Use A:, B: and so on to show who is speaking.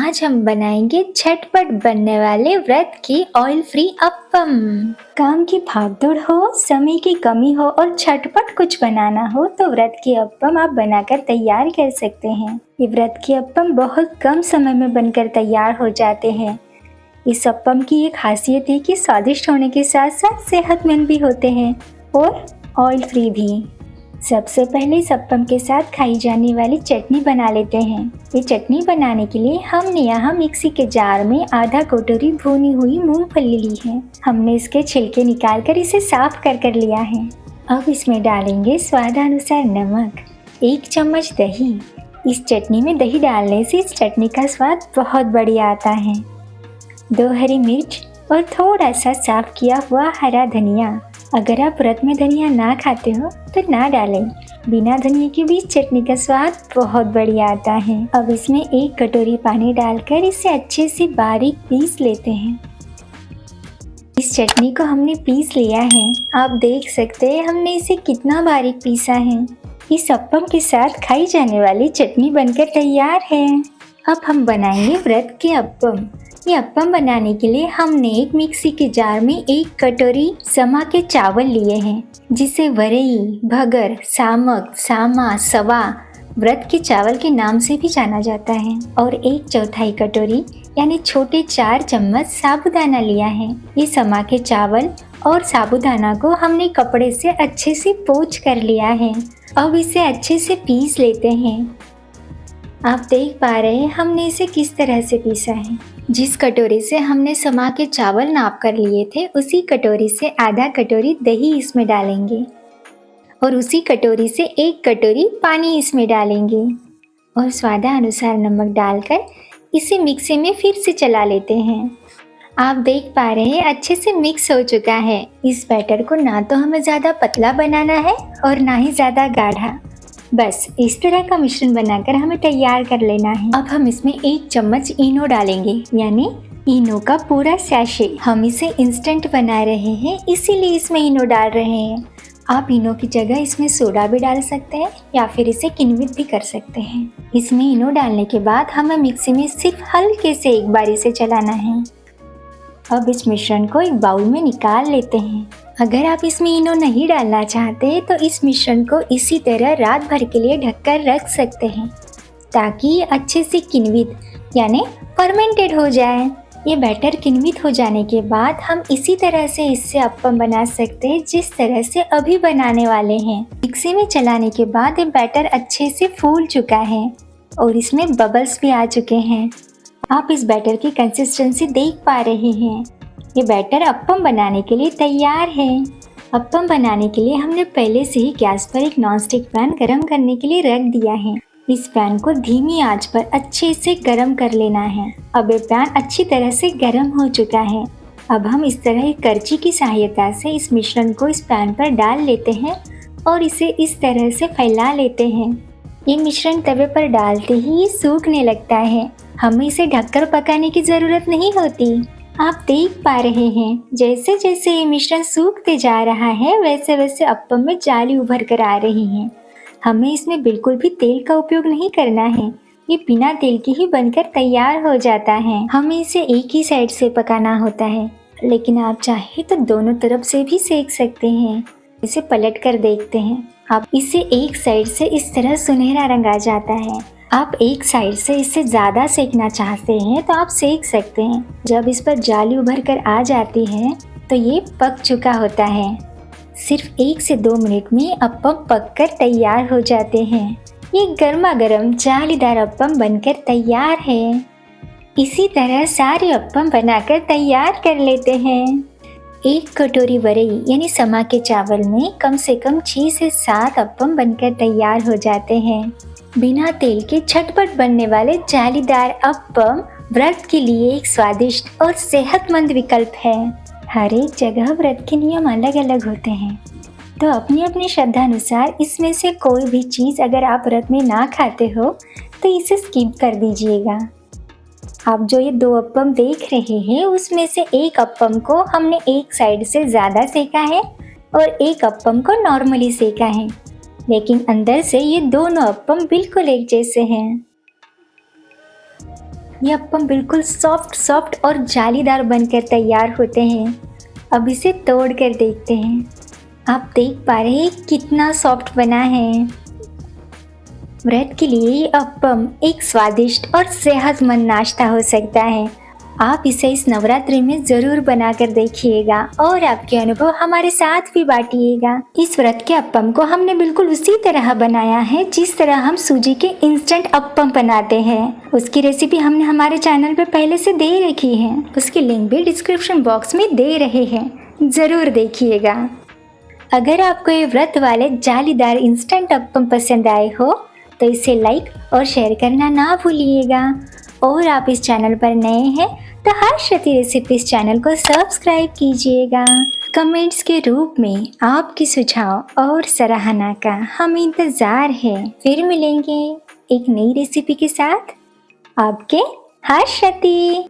A: आज हम बनाएंगे झटपट बनने वाले व्रत की ऑयल फ्री अप्पम। काम की भागदौड़ हो, समय की कमी हो और झटपट कुछ बनाना हो तो व्रत की अप्पम आप बनाकर तैयार कर सकते हैं। ये व्रत की अप्पम बहुत कम समय में बनकर तैयार हो जाते हैं। इस अप्पम की एक खासियत है कि स्वादिष्ट होने के साथ साथ सेहतमंद भी होते हैं और ऑयल फ्री भी। सबसे पहले इस अप्पम के साथ खाई जाने वाली चटनी बना लेते हैं। ये चटनी बनाने के लिए हमने यहाँ मिक्सी के जार में आधा कटोरी भुनी हुई मूंगफली ली है। हमने इसके छिलके निकालकर इसे साफ कर लिया है। अब इसमें डालेंगे स्वादानुसार नमक, 1 चम्मच दही। इस चटनी में दही डालने से इस चटनी का स्वाद बहुत बढ़िया आता है। 2 हरी मिर्च और थोड़ा सा साफ किया हुआ हरा धनिया। अगर आप व्रत में धनिया ना खाते हो तो ना डालें। बिना धनिया के भी चटनी का स्वाद बहुत बढ़िया आता है। अब इसमें 1 कटोरी पानी डालकर इसे अच्छे से बारीक पीस लेते हैं। इस चटनी को हमने पीस लिया है। आप देख सकते हैं हमने इसे कितना बारीक पीसा है। इस अप्पम के साथ खाई जाने वाली चटनी बनकर तैयार है। अब हम बनाएंगे व्रत के अप्पम। ये अप्पम बनाने के लिए हमने एक मिक्सी के जार में 1 कटोरी समा के चावल लिए हैं, जिसे वरई, भगर, सामक, सामा, सवा व्रत के चावल के नाम से भी जाना जाता है। और 1/4 कटोरी यानी छोटे 4 चम्मच साबूदाना लिया है। ये समा के चावल और साबूदाना को हमने कपड़े से अच्छे से पोंछ कर लिया है। अब इसे अच्छे से पीस लेते हैं। आप देख पा रहे हैं हमने इसे किस तरह से पीसा है। जिस कटोरी से हमने समा के चावल नाप कर लिए थे उसी कटोरी से आधा कटोरी दही इसमें डालेंगे और उसी कटोरी से 1 कटोरी पानी इसमें डालेंगे और स्वादानुसार नमक डालकर इसे मिक्सी में फिर से चला लेते हैं। आप देख पा रहे हैं अच्छे से मिक्स हो चुका है। इस बैटर को ना तो हमें ज़्यादा पतला बनाना है और ना ही ज़्यादा गाढ़ा, बस इस तरह का मिश्रण बनाकर हमें तैयार कर लेना है। अब हम इसमें 1 चम्मच इनो डालेंगे, यानी इनो का पूरा सैशे। हम इसे इंस्टेंट बना रहे हैं इसीलिए इसमें इनो डाल रहे हैं। आप इनो की जगह इसमें सोडा भी डाल सकते हैं या फिर इसे किण्वित भी कर सकते हैं। इसमें इनो डालने के बाद हमें मिक्सी में सिर्फ हल्के से एक बार इसे चलाना है। अब इस मिश्रण को एक बाउल में निकाल लेते हैं। अगर आप इसमें इनो नहीं डालना चाहते तो इस मिश्रण को इसी तरह रात भर के लिए ढककर रख सकते हैं ताकि ये अच्छे से किण्वित यानी फर्मेंटेड हो जाए। ये बैटर किण्वित हो जाने के बाद हम इसी तरह से इससे अप्पम बना सकते हैं जिस तरह से अभी बनाने वाले हैं। मिक्सी में चलाने के बाद ये बैटर अच्छे से फूल चुका है और इसमें बबल्स भी आ चुके हैं। आप इस बैटर की कंसिस्टेंसी देख पा रहे हैं। ये बैटर अप्पम बनाने के लिए तैयार है। अप्पम बनाने के लिए हमने पहले से ही गैस पर एक नॉनस्टिक पैन गरम करने के लिए रख दिया है। इस पैन को धीमी आंच पर अच्छे से गरम कर लेना है। अब ये पैन अच्छी तरह से गरम हो चुका है। अब हम इस तरह एक करछी की सहायता से इस मिश्रण को इस पैन पर डाल लेते हैं और इसे इस तरह से फैला लेते हैं। ये मिश्रण तवे पर डालते ही सूखने लगता है। हमें इसे ढककर पकाने की ज़रूरत नहीं होती। आप देख पा रहे हैं जैसे जैसे ये मिश्रण सूखते जा रहा है वैसे वैसे अप्पम में जाली उभर कर आ रही है। हमें इसमें बिल्कुल भी तेल का उपयोग नहीं करना है। ये बिना तेल के ही बनकर तैयार हो जाता है। हमें इसे एक ही साइड से पकाना होता है, लेकिन आप चाहे तो दोनों तरफ से भी सेक सकते हैं। इसे पलट कर देखते हैं। आप इसे एक साइड से इस तरह सुनहरा रंग आ जाता है। आप एक साइड से इसे ज़्यादा सेकना चाहते हैं तो आप सेक सकते हैं। जब इस पर जाली उभर कर आ जाती है तो ये पक चुका होता है। सिर्फ 1 से 2 मिनट में अप्पम पककर तैयार हो जाते हैं। ये गर्मा गर्म जालीदार अप्पम बनकर तैयार है। इसी तरह सारे अप्पम बनाकर तैयार कर लेते हैं। 1 कटोरी वरई यानी समा के चावल में कम से कम 6 से 7 अप्पम बनकर तैयार हो जाते हैं। बिना तेल के झटपट बनने वाले जालीदार अप्पम व्रत के लिए एक स्वादिष्ट और सेहतमंद विकल्प है। हर एक जगह व्रत के नियम अलग अलग होते हैं, तो अपनी अपनी श्रद्धा अनुसार इसमें से कोई भी चीज़ अगर आप व्रत में ना खाते हो तो इसे स्किप कर दीजिएगा। आप जो ये 2 अप्पम देख रहे हैं उसमें से एक अप्पम को हमने एक साइड से ज़्यादा सेका है और एक अप्पम को नॉर्मली सेका है, लेकिन अंदर से ये दोनों अप्पम बिल्कुल एक जैसे हैं। ये अप्पम बिल्कुल सॉफ्ट सॉफ्ट और जालीदार बनकर तैयार होते हैं। अब इसे तोड़ कर देखते हैं। आप देख पा रहे हैं कितना सॉफ्ट बना है। व्रत के लिए ये अप्पम एक स्वादिष्ट और सेहतमंद नाश्ता हो सकता है। आप इसे इस नवरात्रि में जरूर बनाकर देखिएगा और आपके अनुभव हमारे साथ भी बांटिएगा। इस व्रत के अप्पम को हमने बिल्कुल उसी तरह बनाया है जिस तरह हम सूजी के इंस्टेंट अप्पम बनाते हैं। उसकी रेसिपी हमने हमारे चैनल पे पहले से दे रखी है। उसकी लिंक भी डिस्क्रिप्शन बॉक्स में दे रहे हैं, जरूर देखिएगा। अगर आपको ये व्रत वाले जालीदार इंस्टेंट अप्पम पसंद आए हो तो इसे लाइक और शेयर करना ना भूलिएगा। और आप इस चैनल पर नए हैं तो हर्षति रेसिपीज चैनल को सब्सक्राइब कीजिएगा। कमेंट्स के रूप में आपकी सुझाव और सराहना का हम इंतज़ार है। फिर मिलेंगे एक नई रेसिपी के साथ। आपके हर्षति।